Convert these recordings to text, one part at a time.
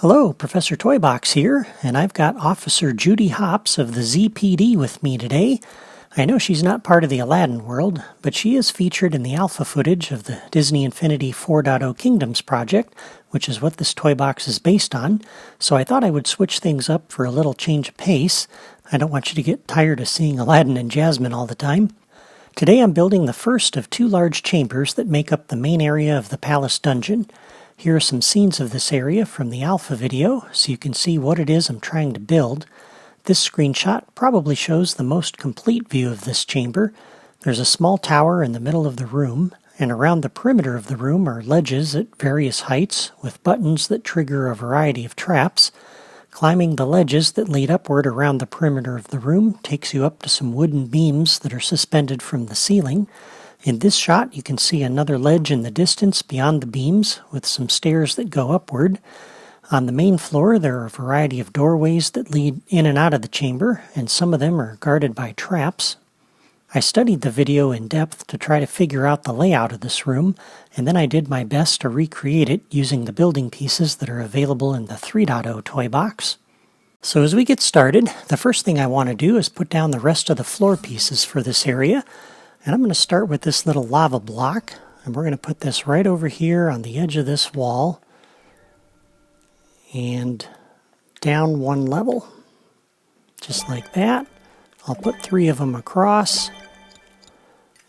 Hello, Professor Toybox here, and I've got Officer Judy Hopps of the ZPD with me today. I know she's not part of the Aladdin world, but she is featured in the alpha footage of the Disney Infinity 4.0 Kingdoms project, which is what this toy box is based on, so I thought I would switch things up for a little change of pace. I don't want you to get tired of seeing Aladdin and Jasmine all the time. Today I'm building the first of two large chambers that make up the main area of the palace dungeon. Here are some scenes of this area from the alpha video, so you can see what it is I'm trying to build. This screenshot probably shows the most complete view of this chamber. There's a small tower in the middle of the room, and around the perimeter of the room are ledges at various heights with buttons that trigger a variety of traps. Climbing the ledges that lead upward around the perimeter of the room takes you up to some wooden beams that are suspended from the ceiling. In this shot, you can see another ledge in the distance beyond the beams with some stairs that go upward. On the main floor, there are a variety of doorways that lead in and out of the chamber, and some of them are guarded by traps. I studied the video in depth to try to figure out the layout of this room, and then I did my best to recreate it using the building pieces that are available in the 3.0 toy box. So as we get started, the first thing I want to do is put down the rest of the floor pieces for this area. And I'm going to start with this little lava block, and we're going to put this right over here on the edge of this wall and down one level, just like that. I'll put 3 of them across,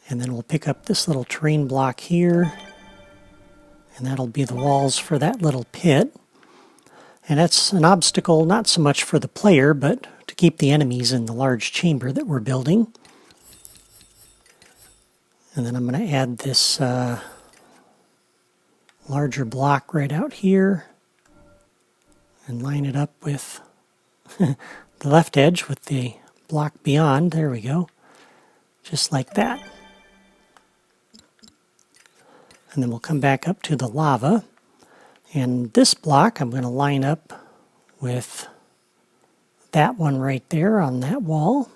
and then we'll pick up this little terrain block here, and that'll be the walls for that little pit. And that's an obstacle not so much for the player, but to keep the enemies in the large chamber that we're building. And then I'm going to add this larger block right out here and line it up with the left edge with the block beyond. There we go. Just like that. And then we'll come back up to the lava. And this block I'm going to line up with that one right there on that wall.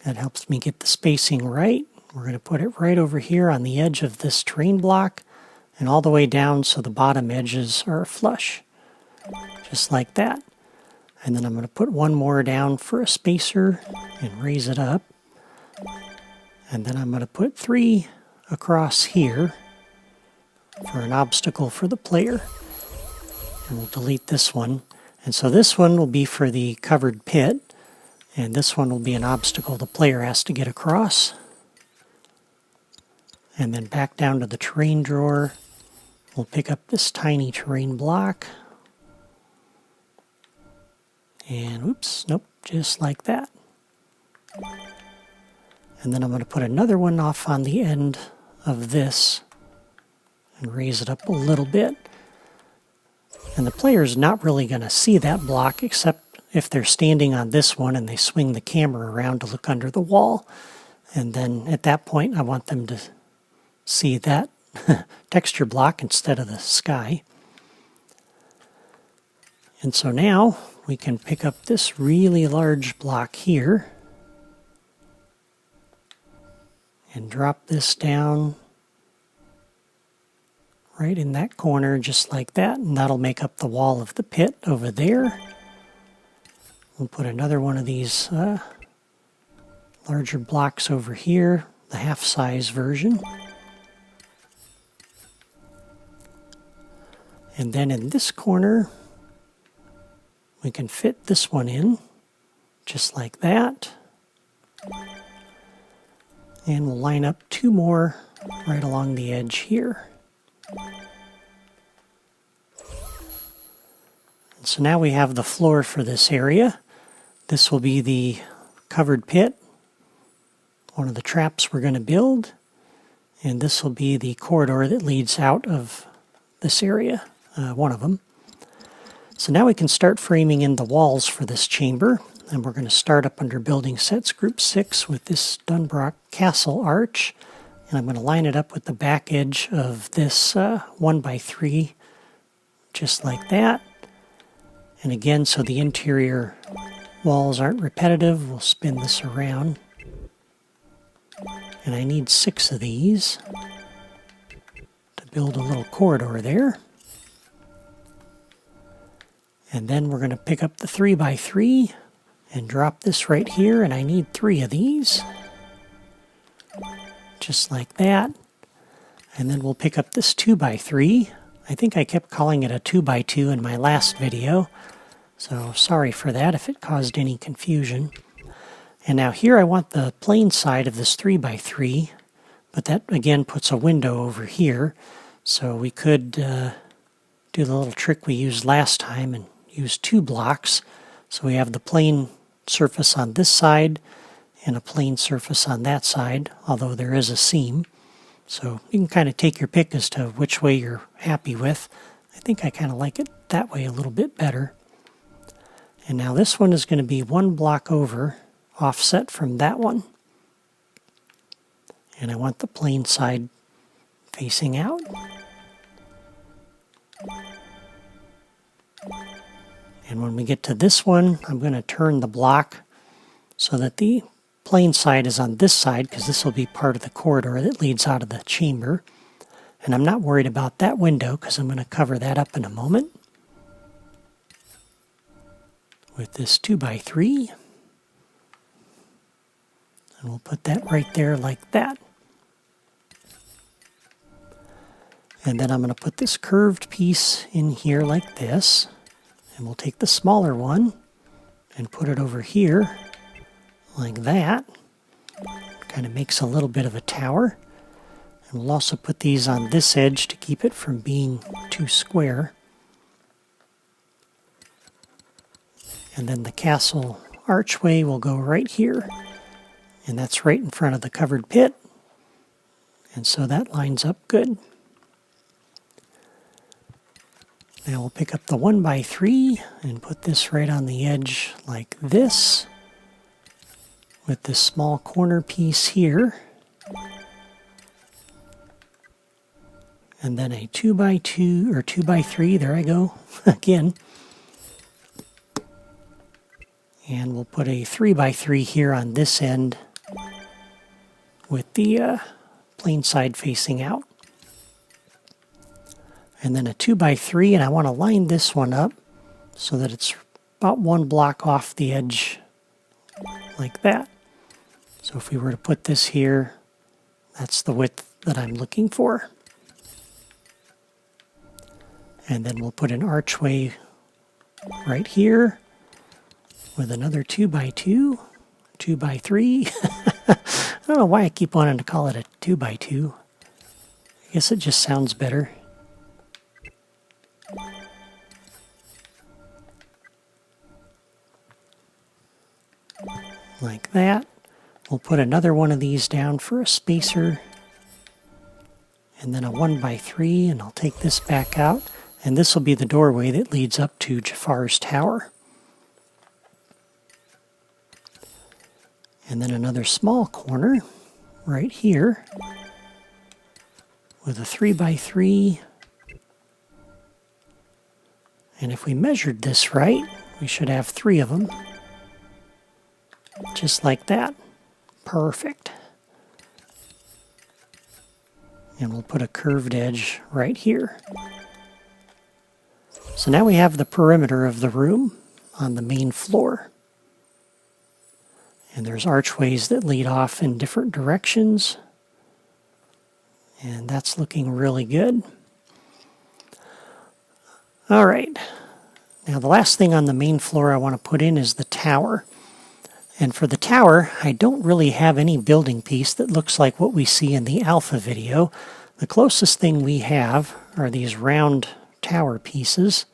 That helps me get the spacing right. We're going to put it right over here on the edge of this terrain block and all the way down so the bottom edges are flush. Just like that. And then I'm going to put one more down for a spacer and raise it up. And then I'm going to put 3 across here for an obstacle for the player. And we'll delete this one. And so this one will be for the covered pit. And this one will be an obstacle the player has to get across. And then back down to the terrain drawer, we'll pick up this tiny terrain block. And oops, nope, just like that. And then I'm going to put another one off on the end of this and raise it up a little bit. And the player's not really going to see that block except if they're standing on this one and they swing the camera around to look under the wall. And then at that point, I want them to see that texture block instead of the sky. And so now we can pick up this really large block here and drop this down right in that corner just like that. And that'll make up the wall of the pit over there. We'll put another one of these larger blocks over here, the half-size version. And then in this corner, we can fit this one in, just like that. And we'll line up 2 more right along the edge here. And so now we have the floor for this area. This will be the covered pit, one of the traps we're going to build, and this will be the corridor that leads out of this area, one of them. So now we can start framing in the walls for this chamber, and we're going to start up under Building Sets Group 6 with this Dunbrock Castle arch, and I'm going to line it up with the back edge of this 1x3, just like that. And again, so the interior walls aren't repetitive, we'll spin this around. And I need 6 of these to build a little corridor there. And then we're going to pick up the 3x3 and drop this right here, and I need 3 of these. Just like that. And then we'll pick up this 2x3. I think I kept calling it a 2x2 in my last video, so sorry for that if it caused any confusion. And now here I want the plain side of this 3x3, but that again puts a window over here, so we could do the little trick we used last time and use 2 blocks. So we have the plain surface on this side and a plain surface on that side, although there is a seam. So you can kind of take your pick as to which way you're happy with. I think I kind of like it that way a little bit better. And now this one is going to be 1 block over, offset from that one. And I want the plain side facing out. And when we get to this one, I'm going to turn the block so that the plain side is on this side, because this will be part of the corridor that leads out of the chamber. And I'm not worried about that window because I'm going to cover that up in a moment with this 2x3. And we'll put that right there like that. And then I'm going to put this curved piece in here like this. And we'll take the smaller one and put it over here like that. Kind of makes a little bit of a tower. And we'll also put these on this edge to keep it from being too square. And then the castle archway will go right here. And that's right in front of the covered pit. And so that lines up good. Now we'll pick up the 1x3 and put this right on the edge like this, with this small corner piece here. And then a 2x2 or 2x3, there I go, again. And we'll put a 3x3 here on this end with the plain side facing out. And then a 2x3, and I want to line this one up so that it's about 1 block off the edge like that. So if we were to put this here, that's the width that I'm looking for. And then we'll put an archway right here with another 2x2, 2x3. I don't know why I keep wanting to call it a 2x2. I guess it just sounds better. Like that. We'll put another one of these down for a spacer. And then a 1x3, and I'll take this back out. And this will be the doorway that leads up to Jafar's tower. And then another small corner right here with a 3x3. And if we measured this right, we should have 3 of them. Just like that. Perfect. And we'll put a curved edge right here. So now we have the perimeter of the room on the main floor. And there's archways that lead off in different directions. And that's looking really good. All right. Now the last thing on the main floor I want to put in is the tower. And for the tower, I don't really have any building piece that looks like what we see in the alpha video. The closest thing we have are these round tower pieces,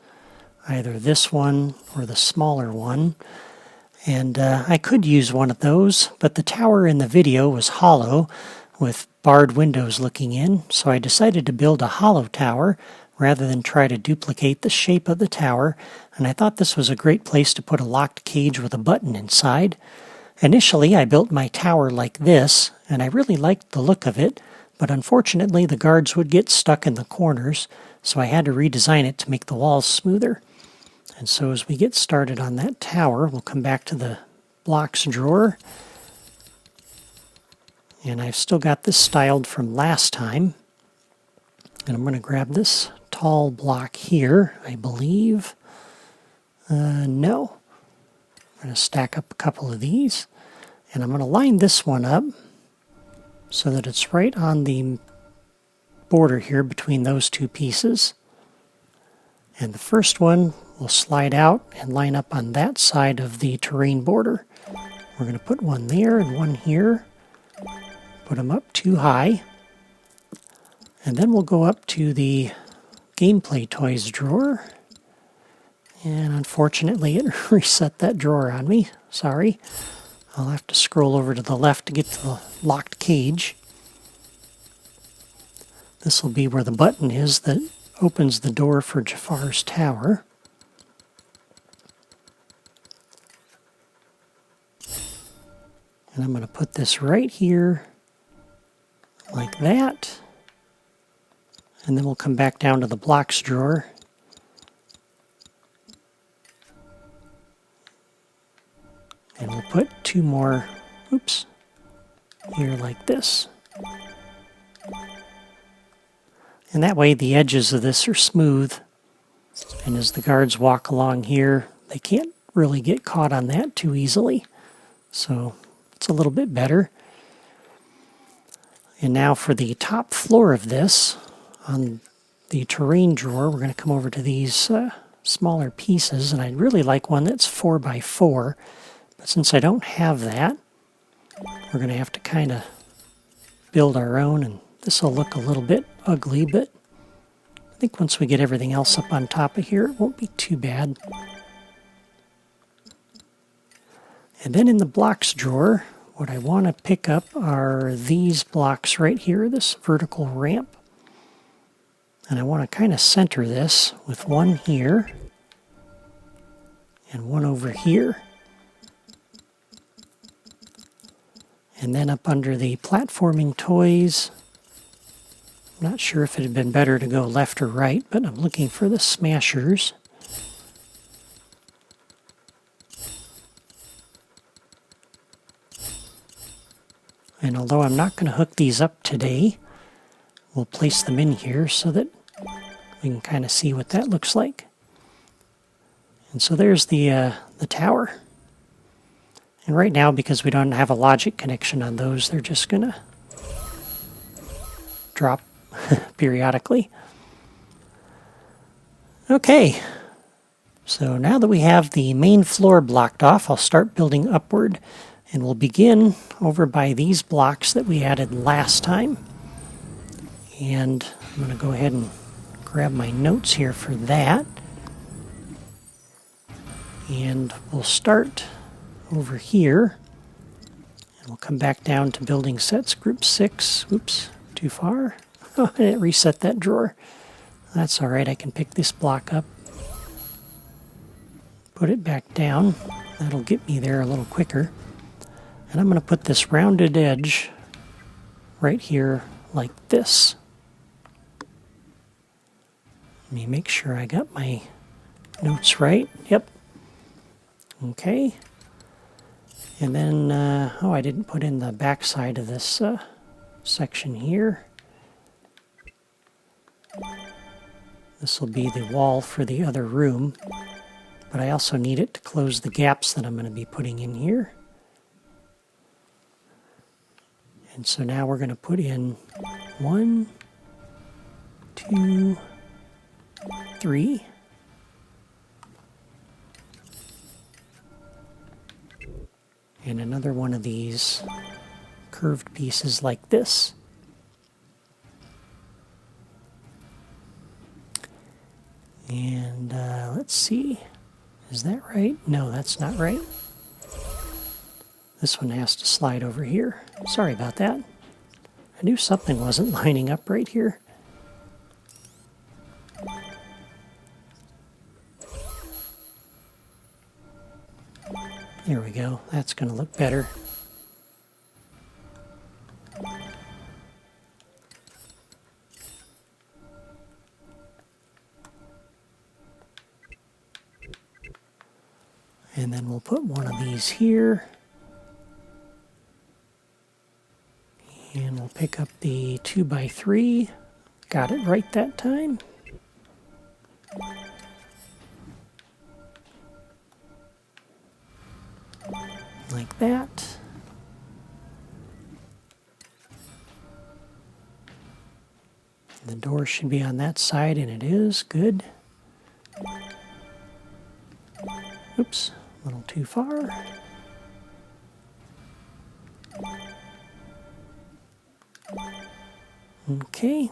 either this one or the smaller one. And I could use one of those, but the tower in the video was hollow with barred windows looking in, so I decided to build a hollow tower rather than try to duplicate the shape of the tower, and I thought this was a great place to put a locked cage with a button inside. Initially, I built my tower like this, and I really liked the look of it, but unfortunately the guards would get stuck in the corners, so I had to redesign it to make the walls smoother. And so as we get started on that tower, we'll come back to the blocks drawer. And I've still got this styled from last time. And I'm going to grab this tall block here, I believe. No. I'm going to stack up a couple of these, and I'm going to line this one up so that it's right on the border here between those two pieces. And the first one will slide out and line up on that side of the terrain border. We're going to put one there and one here. Put them up too high. And then we'll go up to the gameplay toys drawer. And unfortunately it reset that drawer on me. Sorry. I'll have to scroll over to the left to get to the locked cage. This will be where the button is that opens the door for Jafar's tower. And I'm going to put this right here, like that. And then we'll come back down to the blocks drawer. And we'll put two more, oops, here like this. And that way the edges of this are smooth. And as the guards walk along here, they can't really get caught on that too easily. So it's a little bit better. And now for the top floor of this, on the terrain drawer, we're going to come over to these smaller pieces. And I'd really like one that's 4x4. But since I don't have that, we're going to have to kind of build our own. And this will look a little bit ugly, but I think once we get everything else up on top of here, it won't be too bad. And then in the blocks drawer, what I want to pick up are these blocks right here, this vertical ramp. And I want to kind of center this with one here and one over here. And then up under the platforming toys, I'm not sure if it had been better to go left or right, but I'm looking for the smashers. And although I'm not going to hook these up today, we'll place them in here so that we can kind of see what that looks like. And so there's the tower. And right now, because we don't have a logic connection on those, they're just going to drop periodically. Okay, so now that we have the main floor blocked off, I'll start building upward. And we'll begin over by these blocks that we added last time. And I'm going to go ahead and grab my notes here for that. And we'll start over here. And we'll come back down to building sets, group 6. Oops, too far. Oh, I didn't reset that drawer. That's all right, I can pick this block up. Put it back down. That'll get me there a little quicker. And I'm going to put this rounded edge right here like this. Let me make sure I got my notes right. Yep. Okay. And then, oh, I didn't put in the back side of this section here. This will be the wall for the other room. But I also need it to close the gaps that I'm going to be putting in here. And so now we're going to put in 1, 2, 3. And another one of these curved pieces like this. And let's see, is that right? No, that's not right. This one has to slide over here. Sorry about that. I knew something wasn't lining up right here. There we go. That's going to look better. And then we'll put one of these here. And we'll pick up the 2x3. Got it right that time. like that. The door should be on that side, and it is. Good. Oops, a little too far. Okay,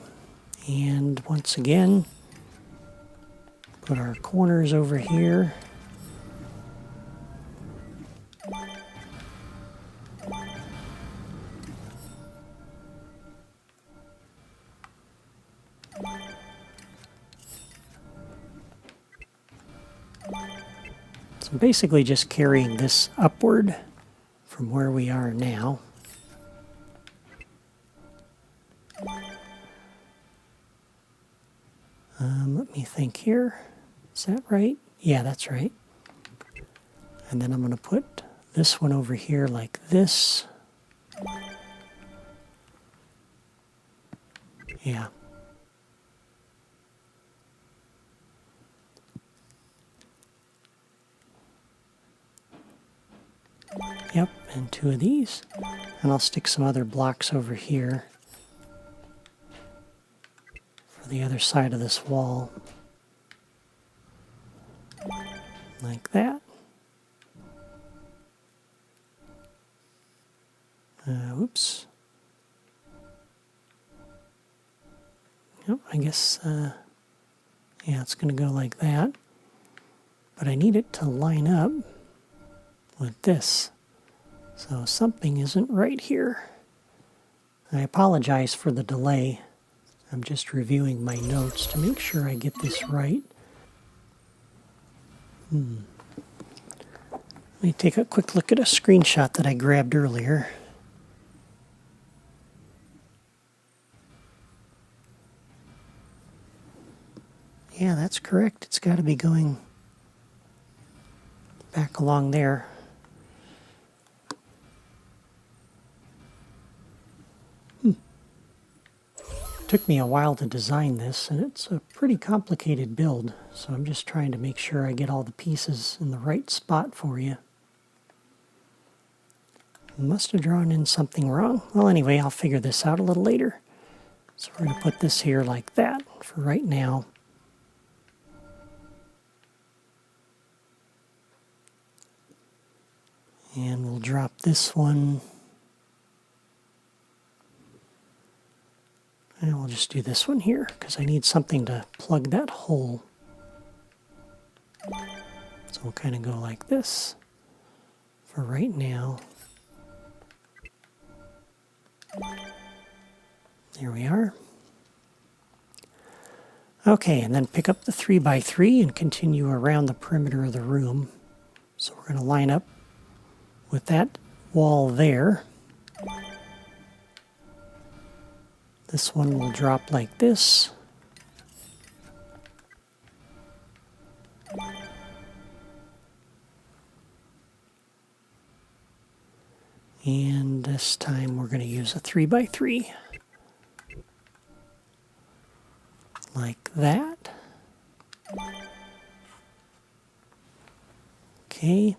and once again, put our corners over here. So I'm basically just carrying this upward from where we are now. Let me think here. Is that right? Yeah, that's right. And then I'm going to put this one over here like this. Yeah. Yep, and two of these. And I'll stick some other blocks over here for the other side of this wall. Like that. Oops. Yep, I guess, yeah, it's going to go like that. But I need it to line up with this. So something isn't right here. I apologize for the delay. I'm just reviewing my notes to make sure I get this right. Let me take a quick look at a screenshot that I grabbed earlier. Yeah, that's correct. It's got to be going back along there. Took me a while to design this, and it's a pretty complicated build, so I'm just trying to make sure I get all the pieces in the right spot for you. Must have drawn in something wrong. Well, anyway, I'll figure this out a little later. So we're going to put this here like that for right now. And we'll drop this one. And we'll just do this one here, because I need something to plug that hole. So we'll kind of go like this for right now. There we are. Okay, and then pick up the 3x3 and continue around the perimeter of the room. So we're going to line up with that wall there. This one will drop like this. And this time we're going to use a 3x3. Like that. Okay.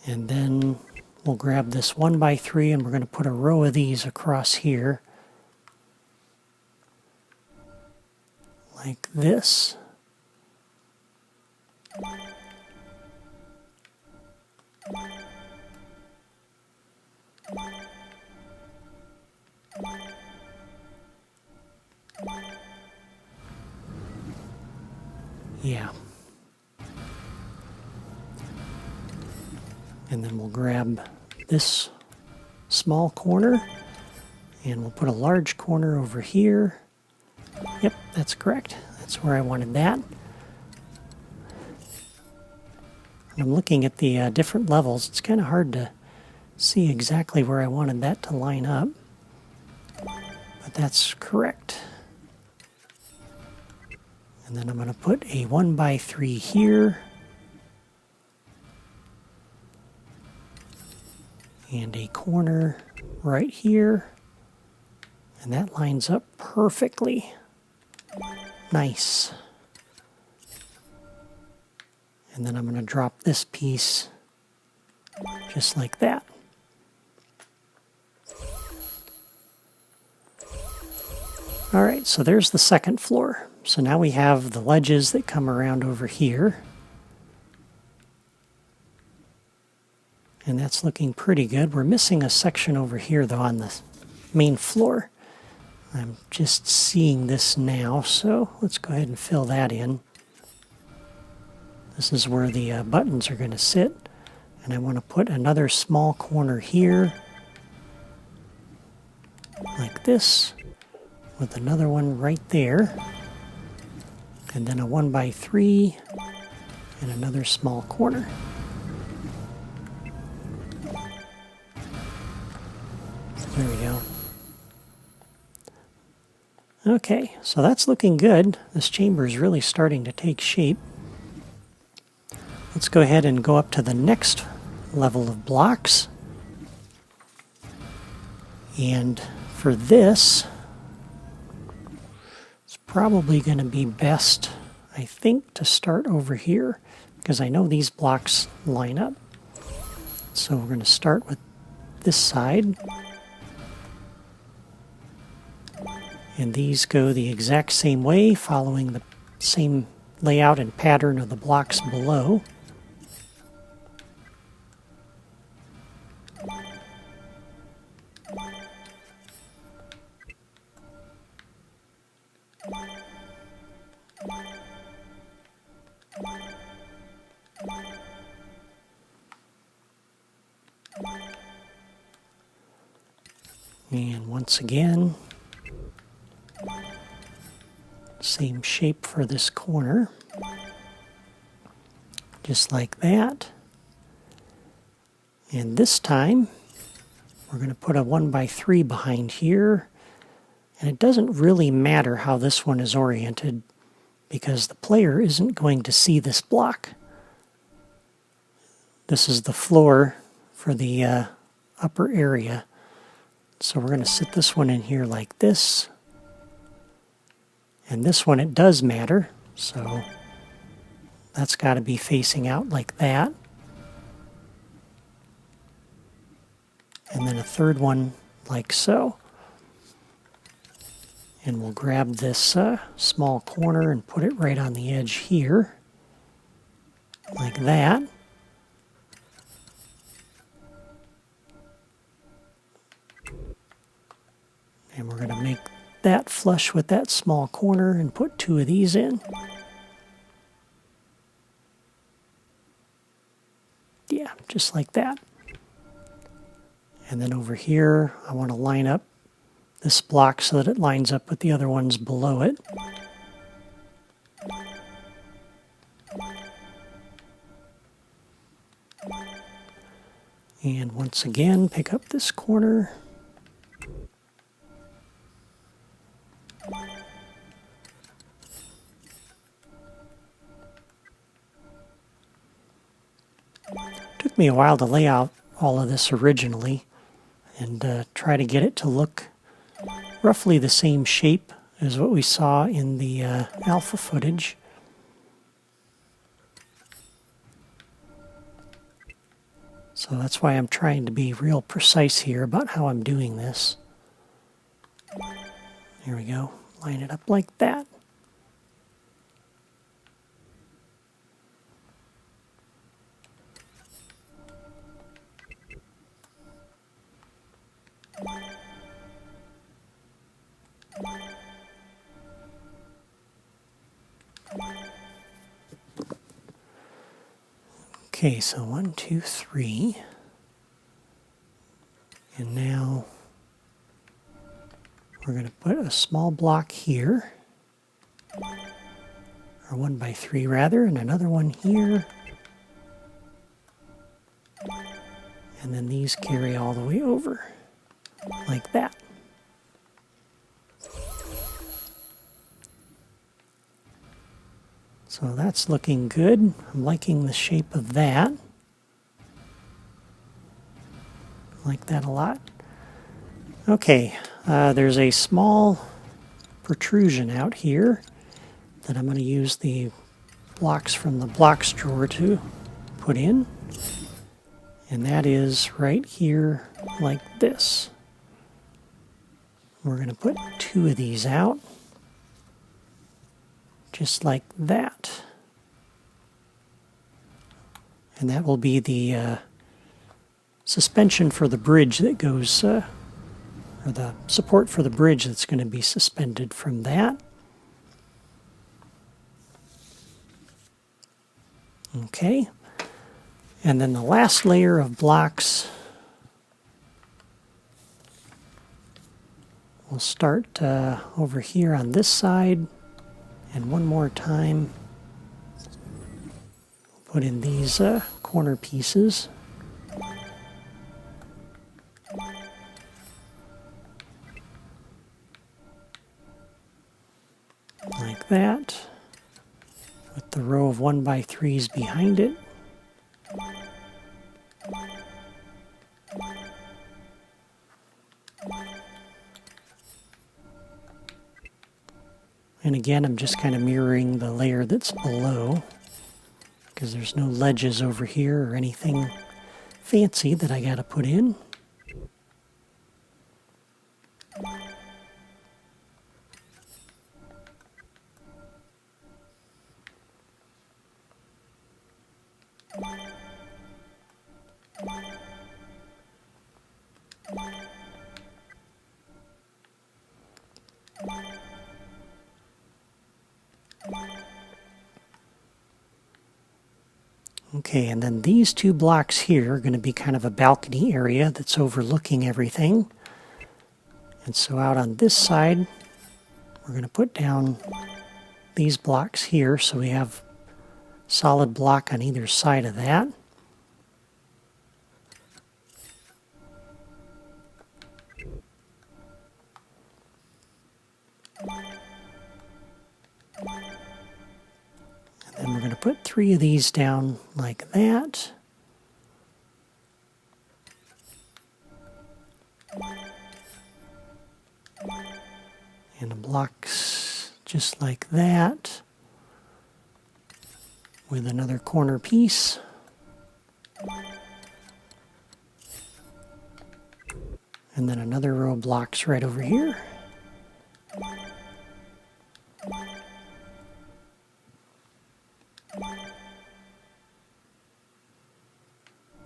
And then we'll grab this 1x3 and we're going to put a row of these across here. Like this. Yeah. And then we'll grab this small corner and we'll put a large corner over here. Yep, that's correct. That's where I wanted that. And I'm looking at the different levels. It's kind of hard to see exactly where I wanted that to line up. But that's correct. And then I'm going to put a 1x3 here. And a corner right here. And that lines up perfectly. Nice. And then I'm going to drop this piece just like that. All right, so there's the second floor. So now we have the ledges that come around over here. And that's looking pretty good. We're missing a section over here, though, on the main floor. I'm just seeing this now, so let's go ahead and fill that in. This is where the buttons are going to sit. And I want to put another small corner here, like this, with another one right there. And then a 1x3 and another small corner. There we go. Okay, so that's looking good. This chamber is really starting to take shape. Let's go ahead and go up to the next level of blocks. And for this, it's probably going to be best, I think, to start over here, because I know these blocks line up. So we're going to start with this side. And these go the exact same way, following the same layout and pattern of the blocks below. And once again, same shape for this corner, just like that. And this time, we're going to put a 1x3 behind here. And it doesn't really matter how this one is oriented, because the player isn't going to see this block. This is the floor for the upper area. So we're going to sit this one in here like this. And this one, it does matter, so that's got to be facing out like that. And then a third one like so. And we'll grab this small corner and put it right on the edge here, like that. And we're going to make that flush with that small corner and put two of these in. Yeah, just like that. And then over here, I want to line up this block so that it lines up with the other ones below it. And once again, pick up this corner. Took me a while to lay out all of this originally and try to get it to look roughly the same shape as what we saw in the alpha footage. So that's why I'm trying to be real precise here about how I'm doing this. There we go. Line it up like that. Okay, so 1, 2, 3. And now we're going to put a small block here, or 1x3 rather, and another one here. And then these carry all the way over, like that. So that's looking good. I'm liking the shape of that. I like that a lot. Okay, there's a small protrusion out here that I'm going to use the blocks from the blocks drawer to put in. And that is right here like this. We're going to put 2 of these out, just like that. And that will be the suspension for the bridge that goes, or the support for the bridge that's going to be suspended from that. Okay. And then the last layer of blocks, we'll start over here on this side, and one more time put in these corner pieces. Like that, with the row of 1x3s behind it. And again, I'm just kind of mirroring the layer that's below, because there's no ledges over here or anything fancy that I got to put in. Okay, and then these 2 blocks here are going to be kind of a balcony area that's overlooking everything. And so out on this side, we're going to put down these blocks here so we have solid block on either side of that. And then we're going to put 3 of these down like that. And the blocks just like that, with another corner piece. And then another row of blocks right over here.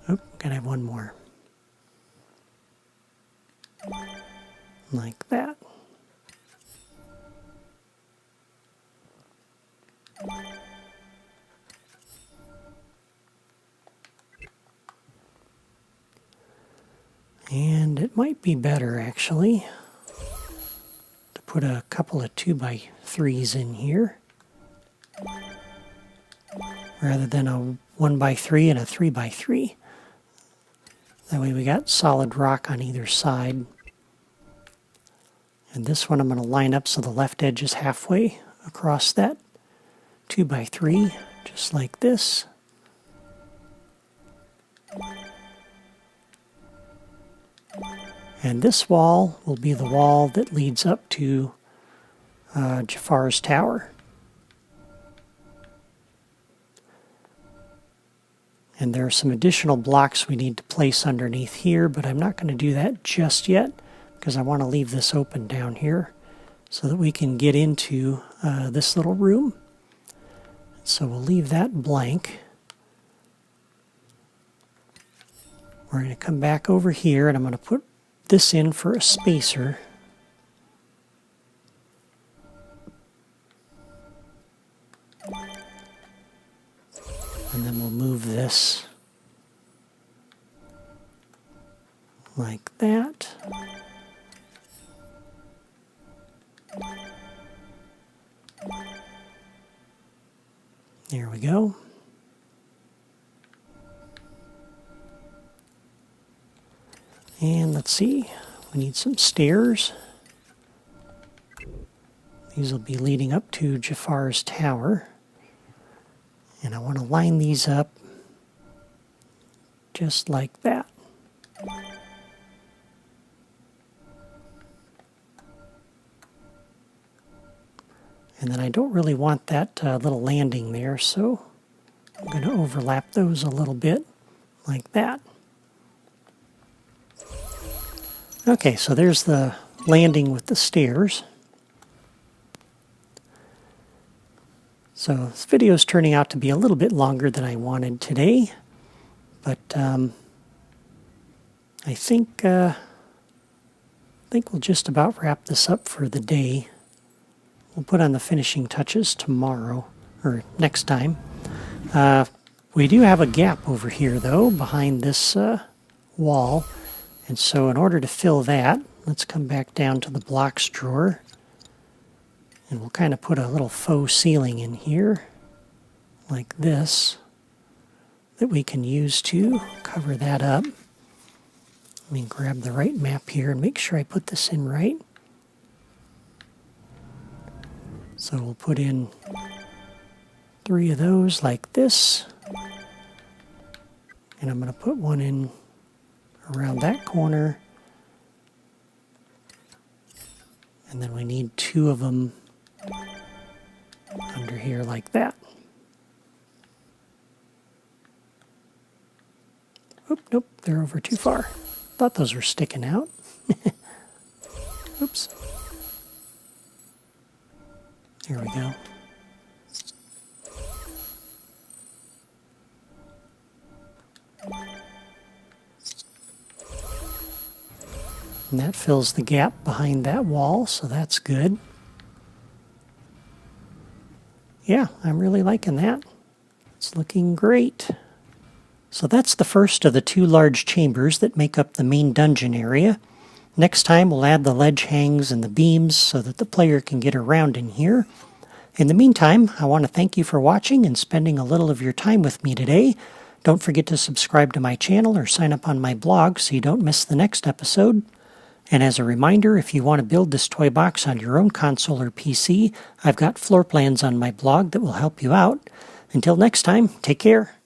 Oh, gotta have one more. Like that. And it might be better, actually, to put a couple of 2x3s in here, rather than a 1x3 and a 3x3. That way we got solid rock on either side. And this one I'm going to line up so the left edge is halfway across that 2x3, just like this. And this wall will be the wall that leads up to Jafar's tower. And there are some additional blocks we need to place underneath here, but I'm not going to do that just yet because I want to leave this open down here so that we can get into this little room. So we'll leave that blank. We're going to come back over here and I'm going to put this in for a spacer. And then we'll move this like that. There we go. And let's see, we need some stairs. These will be leading up to Jafar's tower. And I want to line these up just like that. And then I don't really want that little landing there, so I'm going to overlap those a little bit like that. Okay, so there's the landing with the stairs. So this video is turning out to be a little bit longer than I wanted today, but I think we'll just about wrap this up for the day. We'll put on the finishing touches tomorrow, or next time. We do have a gap over here, though, behind this wall. And so in order to fill that, let's come back down to the blocks drawer. And we'll kind of put a little faux ceiling in here, like this, that we can use to cover that up. Let me grab the right map here and make sure I put this in right. So we'll put in 3 of those like this. And I'm going to put one in around that corner. And then we need 2 of them under here like that. Oop, nope, they're over too far. Thought those were sticking out. Oops. There we go. And that fills the gap behind that wall, so that's good. Yeah, I'm really liking that. It's looking great. So that's the first of the 2 large chambers that make up the main dungeon area. Next time we'll add the ledge hangs and the beams so that the player can get around in here. In the meantime, I want to thank you for watching and spending a little of your time with me today. Don't forget to subscribe to my channel or sign up on my blog so you don't miss the next episode. And as a reminder, if you want to build this toy box on your own console or PC, I've got floor plans on my blog that will help you out. Until next time, take care.